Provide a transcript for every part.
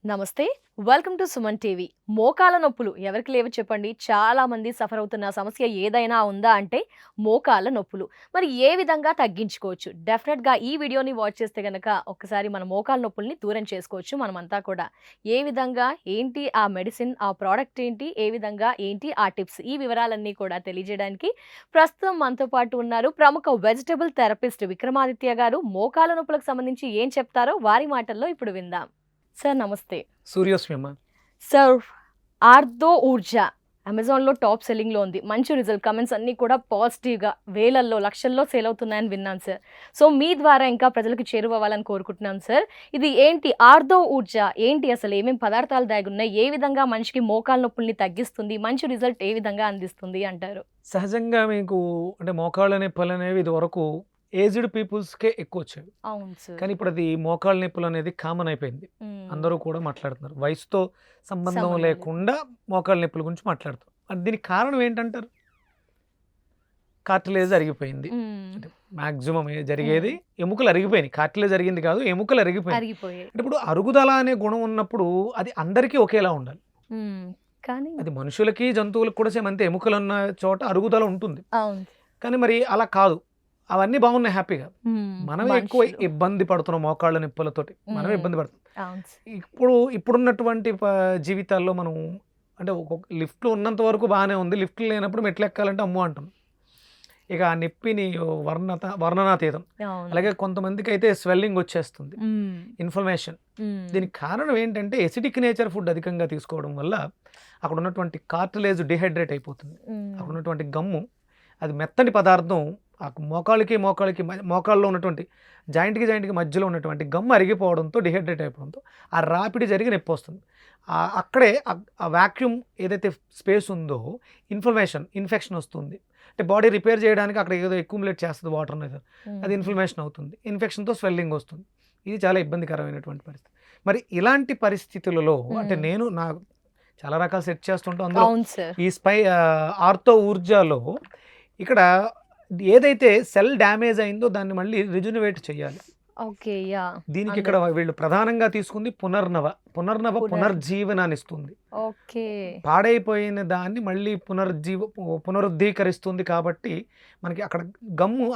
నమస్తే. Welcome to Suman TV. మోకాళ్ళ నొప్పులు ఎవరికి లేవు చెప్పండి? చాలా మంది సఫర్ అవుతున్న సమస్య ఏదైనా ఉందా అంటే మోకాళ్ళ నొప్పులు. మరి ఏ విధంగా తగ్గించుకోవచ్చు? డెఫినెట్‌గా ఈ వీడియోని వాచ్ చేస్తే గనక ఒక్కసారి మన మోకాళ్ళ నొప్పుల్ని దూరం చేసుకోవచ్చు మనమంతా కూడా. ఏ విధంగా, ఏంటి ఆ మెడిసిన్, ఆ ప్రొడక్ట్ ఏంటి, ఏ విధంగా ఏంటి ఆ టిప్స్ ఈ వివరాలన్నీ కూడా తెలియజేయడానికి ప్రస్తుతం మనతో పాటు ఉన్నారు ప్రముఖ వెజిటబుల్ థెరపిస్ట్ విక్రమాదిత్య గారు. మోకాళ్ళ నొప్పులకు సంబంధించి ఏం చెప్తారో వారి మాటల్లో ఇప్పుడు విందాం. సార్ నమస్తే. సూర్యోస్మి అమ్మ. సార్ ఆర్థో ఊర్జా అమెజాన్‌లో టాప్ సెల్లింగ్‌లో ఉంది. మంచి రిజల్ట్ కామెంట్స్ అన్నీ కూడా పాజిటివ్‌గా వేలల్లో, లక్షల్లో సేల్ అవుతున్నాయని విన్నాను సార్. సో మీ ద్వారా ఇంకా ప్రజలకు చేరువవ్వాలని కోరుకుంటున్నాను సార్. ఇది ఏంటి ఆర్థో ఊర్జా ఏంటి అసలు? ఏమేం పదార్థాలు దాగున్నాయి? ఏ విధంగా మనిషికి మోకాళ్ళ నొప్పుల్ని తగ్గిస్తుంది? మంచి రిజల్ట్ ఏ విధంగా అందిస్తుంది అంటారు? సహజంగా మీకు అంటే మోకాళ్ళ నొప్పులనేవి ఇదివరకు ఏజ్డ్ పీపుల్స్‌కే ఎక్కువొచ్చేవి. అవును సార్. కానీ ఇప్పుడు అది మోకాళ్ళ నొప్పులనేది కామన్ అయిపోయింది. అందరూ కూడా మాట్లాడుతున్నారు. వయసుతో సంబంధం సంబంధం లేదు. లేకుండా మోకాళ్ళ నొప్పుల గురించి మాట్లాడుతారు. దీనికి కారణం ఏంటంటారు? కార్టిలేజ్ అరిగిపోయింది. అంటే మాక్సిమం జరిగేది ఎముకలు అరిగిపోయినాయి. కార్టిలేజ్ అరిగింది కాదు, ఎముకలు అరిగిపోయినాయి. అరిగిపోయాయి. అంటే ఇప్పుడు అరుగుదల అనే గుణం ఉన్నప్పుడు అది అందరికీ ఒకేలా ఉండాలి. కానీ అది మనుషులకి, జంతువులకు కూడా సేమ్ అంతే. ఎముకలున్న చోట అరుగుదల ఉంటుంది. అవును. కానీ మరి అలా కాదు. అవన్నీ బాగున్నాయి హ్యాపీగా. మనమే ఎక్కువ మనుషులు. ఇబ్బంది పడుతున్నాం మోకాళ్ళ నొప్పులతోటి. మనమే హ్మ్. ఇబ్బంది పడుతున్నాం. అవును సార్. ఇప్పుడున్నటువంటి జీవితాల్లో మనం అంటే ఒక్కొక్క లిఫ్ట్‌లో ఉన్నంత వరకు బాగానే ఉంది. లిఫ్ట్‌లు లేనప్పుడు మెట్లు ఎక్కాలంటే అమ్మో అంటాం. ఇక ఆ నొప్పిని వర్ణనాతీతం. అవును. అలాగే కొంతమందికైతే స్వెల్లింగ్ వచ్చేస్తుంది. హ్మ్. ఇన్ఫ్లమేషన్. హ్మ్. దీనికి కారణం ఏంటంటే ఎసిడిక్ నేచర్ ఫుడ్ అధికంగా తీసుకోవడం వల్ల అక్కడ ఉన్నటువంటి కార్టిలేజ్ డిహైడ్రేట్ అయిపోతుంది. అక్కడ ఉన్నటువంటి గమ్ము అది మెత్తని పదార్థం ఆ మోకాళ్ళకి మోకాళ్ళలో ఉన్నటువంటి జాయింట్కి మధ్యలో ఉన్నటువంటి గమ్ము అరిగిపోవడంతో డిహైడ్రేట్ అయిపోవడంతో ఆ రాపిడి జరిగి నొప్పి వస్తుంది. అక్కడే ఆ వాక్యూమ్ ఏదైతే స్పేస్ ఉందో ఇన్ఫెక్షన్ వస్తుంది. అంటే బాడీ రిపేర్ చేయడానికి అక్కడ ఏదో అక్యుములేట్ చేస్తుంది వాటర్ అనేది. అది ఇన్ఫ్లమేషన్ అవుతుంది. ఇన్ఫెక్షన్తో స్వెల్లింగ్ వస్తుంది. ఇది చాలా ఇబ్బందికరమైనటువంటి పరిస్థితి. మరి ఇలాంటి పరిస్థితులలో అంటే నేను చాలా రకాలు సెట్ చేస్తుంటాం. అందులో అవును సార్. ఈ ఆర్థో ఊర్జాలో ఇక్కడ ఏదైతే సెల్ డ్యామేజ్ అయిందో దాన్ని మళ్ళీ రిజునవేట్ చేయాలి. ఓకే. యాహ్! దీనికి ఇక్కడ వీళ్ళు ప్రధానంగా తీసుకుంది పునర్జీవనాన్ని ఇస్తుంది. ఓకే. పాడైపోయిన దాన్ని మళ్ళీ పునరుద్ధీకరిస్తుంది. కాబట్టి మనకి అక్కడ గమ్ము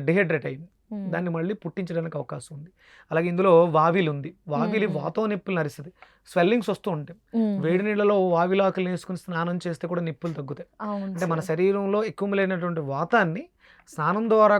డిహైడ్రేట్ అయింది. దాన్ని మళ్ళీ పుట్టించడానికి అవకాశం ఉంది. అలాగే ఇందులో వావిలి ఉంది. వావిలి వాతం నిప్పులు నరిస్తుంది. స్వెల్లింగ్స్ వస్తూ ఉంటాయి. వేడి నీళ్ళలో వావిలాకులు వేసుకుని స్నానం చేస్తే కూడా నిప్పులు తగ్గుతాయి. అంటే మన శరీరంలో ఎక్కువలేనటువంటి వాతాన్ని స్నానం ద్వారా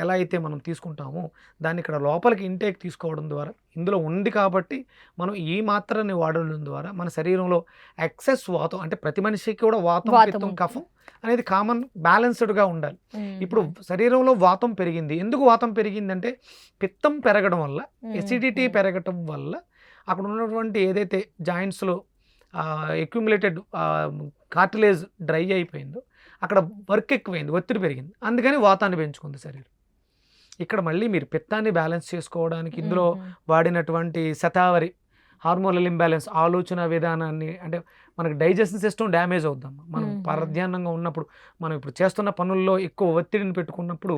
ఎలా అయితే మనం తీసుకుంటామో దాన్ని ఇక్కడ లోపలికి ఇంటేక్ తీసుకోవడం ద్వారా ఇందులో ఉంది కాబట్టి మనం ఈ మాత్రాన్ని వాడడం ద్వారా మన శరీరంలో ఎక్సెస్ వాతం అంటే ప్రతి మనిషికి కూడా వాతం, పిత్తం, కఫం అనేది కామన్ బ్యాలెన్స్డ్గా ఉండాలి. ఇప్పుడు శరీరంలో వాతం పెరిగింది. ఎందుకు వాతం పెరిగిందంటే పిత్తం పెరగడం వల్ల, ఎసిడిటీ పెరగడం వల్ల అక్కడ ఉన్నటువంటి ఏదైతే జాయింట్స్లో అక్యుములేటెడ్ కార్టిలేజ్ డ్రై అయిపోయిందో అక్కడ వర్క్ ఎక్కువైంది, ఒత్తిడి పెరిగింది. అందుకని వాతాన్ని పెంచుకుంది శరీరం. ఇక్కడ మళ్ళీ మీరు పిత్తాన్ని బ్యాలెన్స్ చేసుకోవడానికి ఇందులో వాడినటువంటి శతావరి హార్మోనల్ ఇంబ్యాలెన్స్ ఆలోచన విధానాన్ని అంటే మనకి డైజెషన్ సిస్టమ్ డ్యామేజ్ అవుద్దమ్మా. మనం పరధ్యానంగా ఉన్నప్పుడు మనం ఇప్పుడు చేస్తున్న పనుల్లో ఎక్కువ ఒత్తిడిని పెట్టుకున్నప్పుడు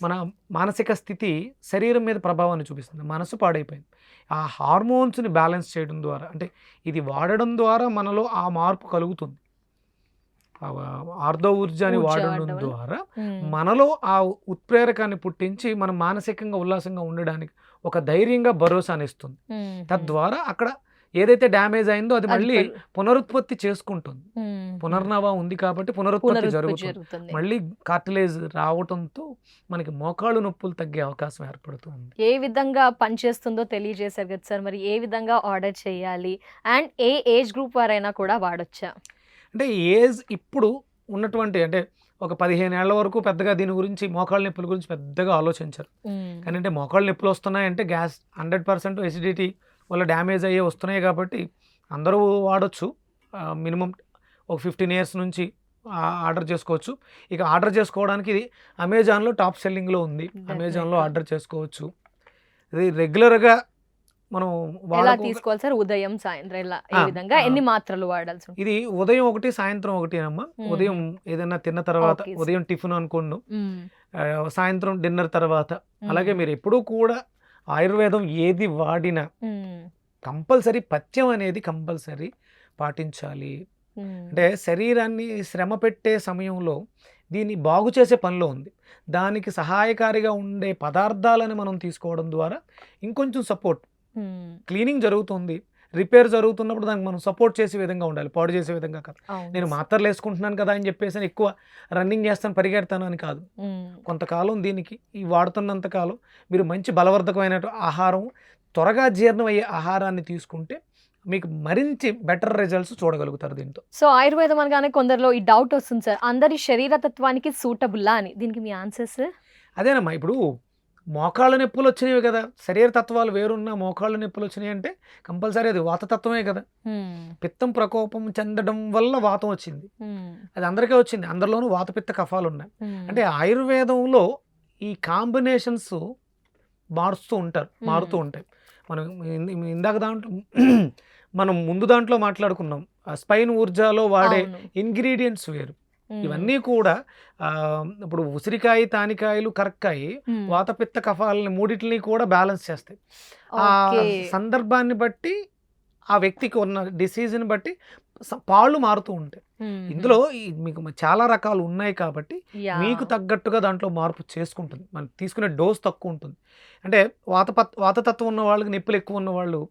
మన మానసిక స్థితి శరీరం మీద ప్రభావాన్ని చూపిస్తుంది. మనసు పాడైపోయింది. ఆ హార్మోన్స్ని బ్యాలెన్స్ చేయడం ద్వారా అంటే ఇది వాడడం ద్వారా మనలో ఆ మార్పు కలుగుతుంది. ఆర్థో ఊర్జాని వాడడం ద్వారా మనలో ఆ ఉత్ప్రేరకాన్ని పుట్టించి మనం మానసికంగా ఉల్లాసంగా ఉండడానికి ఒక ధైర్యంగా భరోసాని ఇస్తుంది. తద్వారా అక్కడ ఏదైతే డ్యామేజ్ అయిందో అది మళ్ళీ పునరుత్పత్తి చేసుకుంటుంది. పునర్నవ ఉంది కాబట్టి పునరుత్పత్తి జరుగుతుంది. మళ్ళీ కార్టిలేజ్ రావడంతో మనకి మోకాళ్ళు నొప్పులు తగ్గే అవకాశం ఏర్పడుతుంది. ఏ విధంగా పనిచేస్తుందో తెలియజేశారు కదా సార్. మరి ఏ విధంగా ఆర్డర్ చేయాలి అండ్ ఏ ఏజ్ గ్రూప్ వారైనా కూడా వాడొచ్చా? అంటే ఏజ్ ఇప్పుడు ఉన్నటువంటి అంటే ఒక 15 ఏళ్ల వరకు పెద్దగా దీని గురించి మోకాళ్ళ నొప్పుల గురించి పెద్దగా ఆలోచించారు. కానీ అంటే మోకాళ్ళ నొప్పులు వస్తున్నాయంటే గ్యాస్ 100% ఎసిడిటీ వల్ల డ్యామేజ్ అయ్యే వస్తున్నాయి కాబట్టి అందరూ వాడచ్చు. మినిమం ఒక 15 ఇయర్స్ నుంచి ఆర్డర్ చేసుకోవచ్చు. ఇక ఆర్డర్ చేసుకోవడానికి ఇది అమెజాన్లో టాప్ సెల్లింగ్లో ఉంది. అమెజాన్లో ఆర్డర్ చేసుకోవచ్చు. ఇది రెగ్యులర్గా మనం ఎలా తీసుకోవాలి సార్? ఉదయం, సాయంత్రం ఇలా ఏ విధంగా ఎన్ని మాత్రలు వాడాల్సి ఉంటుంది? ఇది ఉదయం ఒకటి, సాయంత్రం ఒకటి అమ్మా. ఉదయం ఏదైనా తిన్న తర్వాత ఉదయం టిఫిన్ అనుకోండి, సాయంత్రం డిన్నర్ తర్వాత. అలాగే మీరు ఎప్పుడూ కూడా ఆయుర్వేదం ఏది వాడినా కంపల్సరీ పథ్యం అనేది కంపల్సరీ పాటించాలి. అంటే శరీరాన్ని శ్రమ పెట్టే సమయంలో దీన్ని బాగు చేసే పనిలో ఉంది. దానికి సహాయకారిగా ఉండే పదార్థాలను మనం తీసుకోవడం ద్వారా ఇంకొంచెం సపోర్ట్, క్లీనింగ్ జరుగుతుంది, రిపేర్ జరుగుతున్నప్పుడు దానికి మనం సపోర్ట్ చేసే విధంగా ఉండాలి, పాడు చేసే విధంగా కాదు. నేను మాత్రలు వేసుకుంటున్నాను కదా అని చెప్పేసి ఎక్కువ రన్నింగ్ చేస్తాను, పరిగెడతాను అని కాదు. కొంతకాలం దీనికి ఈ వాడుతున్నంత కాలం మీరు మంచి బలవర్ధకమైన ఆహారం, త్వరగా జీర్ణం అయ్యే ఆహారాన్ని తీసుకుంటే మీకు మరించి బెటర్ రిజల్ట్స్ చూడగలుగుతారు దీంతో. సో ఆయుర్వేదం అనగానే కొందరిలో ఈ డౌట్ వస్తుంది సార్, అందరి శరీర తత్వానికి సూటబుల్లా అని. దీనికి మీ ఆన్సర్స్? అదేనమ్మా, ఇప్పుడు మోకాళ్ళ నొప్పులు వచ్చినవి కదా, శరీర తత్వాలు వేరున్న మోకాళ్ళ నొప్పులు వచ్చినాయి అంటే కంపల్సరీ అది వాతతత్వమే కదా. పిత్తం ప్రకోపం చెందడం వల్ల వాతం వచ్చింది, అది అందరికీ వచ్చింది. అందరిలోనూ వాతపిత్త కఫాలు ఉన్నాయి. అంటే ఆయుర్వేదంలో ఈ కాంబినేషన్స్ మారుతూ ఉంటాయి. మనం ఇందాక దాంట్లో మనం ముందు దాంట్లో మాట్లాడుకున్నాం, స్పైన్ ఊర్జాలో వాడే ఇంగ్రీడియంట్స్ వేరు. ఇవన్నీ కూడా ఇప్పుడు ఉసిరికాయ, తానికాయలు, కరక్కాయ వాతపిత్త కఫాలని మూడిటిని కూడా బ్యాలెన్స్ చేస్తాయి. ఆ సందర్భాన్ని బట్టి, ఆ వ్యక్తికి ఉన్న డిసీజ్ని బట్టి పాళ్ళు మారుతూ ఉంటాయి. ఇందులో మీకు చాలా రకాలు ఉన్నాయి కాబట్టి మీకు తగ్గట్టుగా దాంట్లో మార్పు చేసుకుంటుంది. మనం తీసుకునే డోస్ తక్కువ ఉంటుంది. అంటే వాతతత్వం ఉన్న వాళ్ళకి నొప్పులు ఎక్కువ ఉన్న వాళ్ళు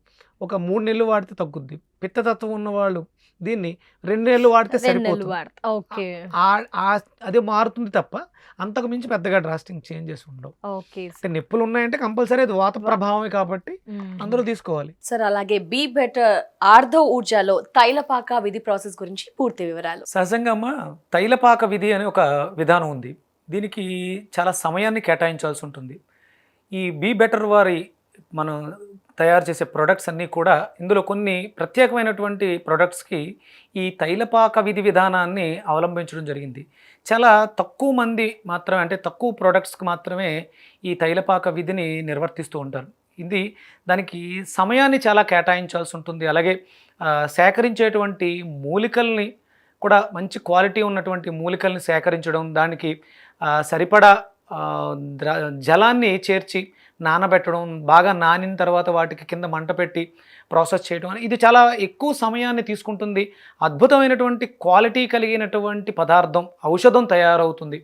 ఒక 3 నెలలు వాడితే తగ్గుద్ది. పిత్తతత్వం ఉన్న వాళ్ళు దీన్ని 2 నెలలు వాడితే సరిపోతుంది. అదే మారుతుంది తప్ప అంతకు మించి పెద్దగా డ్రాస్టింగ్ చేంజెస్ ఉండవు. అంటే నొప్పులు ఉన్నాయంటే కంపల్సరీ అది వాత ప్రభావమే కాబట్టి అందరూ తీసుకోవాలి. సార్ అలాగే బీ బెటర్ ఆర్ధో ఊర్జాలో తైలపాక విధి ప్రాసెస్ గురించి పూర్తి వివరాలు. సహజంగా అమ్మ, తైలపాక విధి అనే ఒక విధానం ఉంది. దీనికి చాలా సమయాన్ని కేటాయించాల్సి ఉంటుంది. ఈ బీ బెటర్ వారి మనం తయారు చేసే ప్రొడక్ట్స్ అన్నీ కూడా, ఇందులో కొన్ని ప్రత్యేకమైనటువంటి ప్రొడక్ట్స్కి ఈ తైలపాక విధి విధానాన్ని అవలంబించడం జరిగింది. చాలా తక్కువ మంది మాత్రమే, అంటే తక్కువ ప్రొడక్ట్స్కి మాత్రమే ఈ తైలపాక విధిని నిర్వర్తిస్తూ ఉంటారు. దానికి సమయాన్ని చాలా కేటాయించాల్సి ఉంటుంది. అలాగే సేకరించేటువంటి మూలికల్ని కూడా మంచి క్వాలిటీ ఉన్నటువంటి మూలికల్ని సేకరించడం, దానికి సరిపడా జలాన్ని చేర్చి నానబెట్టడం, బాగా నానిన తర్వాత వాటికి కింద మంట పెట్టి ప్రాసెస్ చేయడం, ఇది చాలా ఎక్కువ సమయాన్ని తీసుకుంటుంది. అద్భుతమైనటువంటి క్వాలిటీ కలిగినటువంటి పదార్థం, ఔషధం తయారవుతుంది.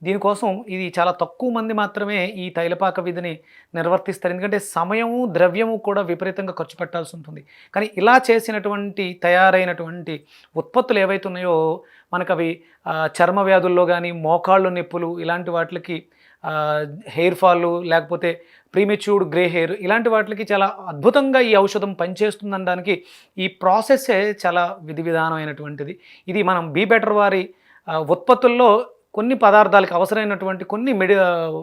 దీనికోసం ఇది చాలా తక్కువ మంది మాత్రమే ఈ తైలపాక విధిని నిర్వర్తిస్తారు. ఎందుకంటే సమయము, ద్రవ్యము కూడా విపరీతంగా ఖర్చు పెట్టాల్సి ఉంటుంది. కానీ ఇలా చేసినటువంటి తయారైనటువంటి ఉత్పత్తులు ఏవైతే ఉన్నాయో మనకు అవి చర్మ వ్యాధుల్లో కానీ, మోకాళ్ళు నొప్పులు, ఇలాంటి వాటికి, హెయిర్ ఫాల్, లేకపోతే ప్రీమెచ్యూర్డ్ గ్రే హెయిర్, ఇలాంటి వాటికి చాలా అద్భుతంగా ఈ ఔషధం పనిచేస్తుందనడానికి ఈ ప్రాసెస్సే చాలా విధి విధానమైనటువంటిది. ఇది మనం బీ బెటర్ వారి ఉత్పత్తుల్లో కొన్ని పదార్థాలకు అవసరమైనటువంటి కొన్ని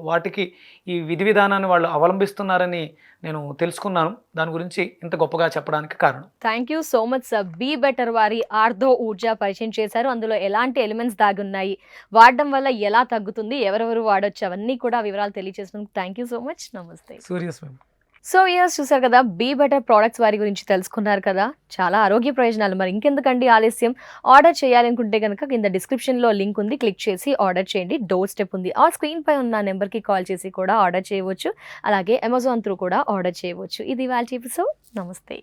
వాటికి ఈ విధి విధానాన్ని వాళ్ళు అవలంబిస్తున్నారని నేను తెలుసుకున్నాను. దాని గురించి ఇంత గొప్పగా చెప్పడానికి కారణం. Thank you so much sir. Be better వారి ఆర్ధో ఊర్జా పరిచయం చేశారు. అందులో ఎలాంటి ఎలిమెంట్స్ దాగి ఉన్నాయి, వాడడం వల్ల ఎలా తగ్గుతుంది, ఎవరెవరు వాడొచ్చు, అవన్నీ కూడా వివరాలు తెలియజేసినందుకు థ్యాంక్ యూ సో మచ్. నమస్తే. సూరియస్ మ్యామ్. సో ఇయర్స్ చూసారు కదా, బీ బెటర్ ప్రోడక్ట్స్ వారి గురించి తెలుసుకున్నారు కదా, చాలా ఆరోగ్య ప్రయోజనాలు. మరి ఇంకెందుకండి ఆలస్యం, ఆర్డర్ చేయాలనుకుంటే కనుక కింద డిస్క్రిప్షన్లో లింక్ ఉంది, క్లిక్ చేసి ఆర్డర్ చేయండి. డోర్ స్టెప్ ఉంది, ఆ స్క్రీన్ పై ఉన్న నెంబర్కి కాల్ చేసి కూడా ఆర్డర్ చేయవచ్చు. అలాగే అమెజాన్ త్రూ కూడా ఆర్డర్ చేయవచ్చు. ఇది ఇవాల్టి ఎపిసోడ్. నమస్తే.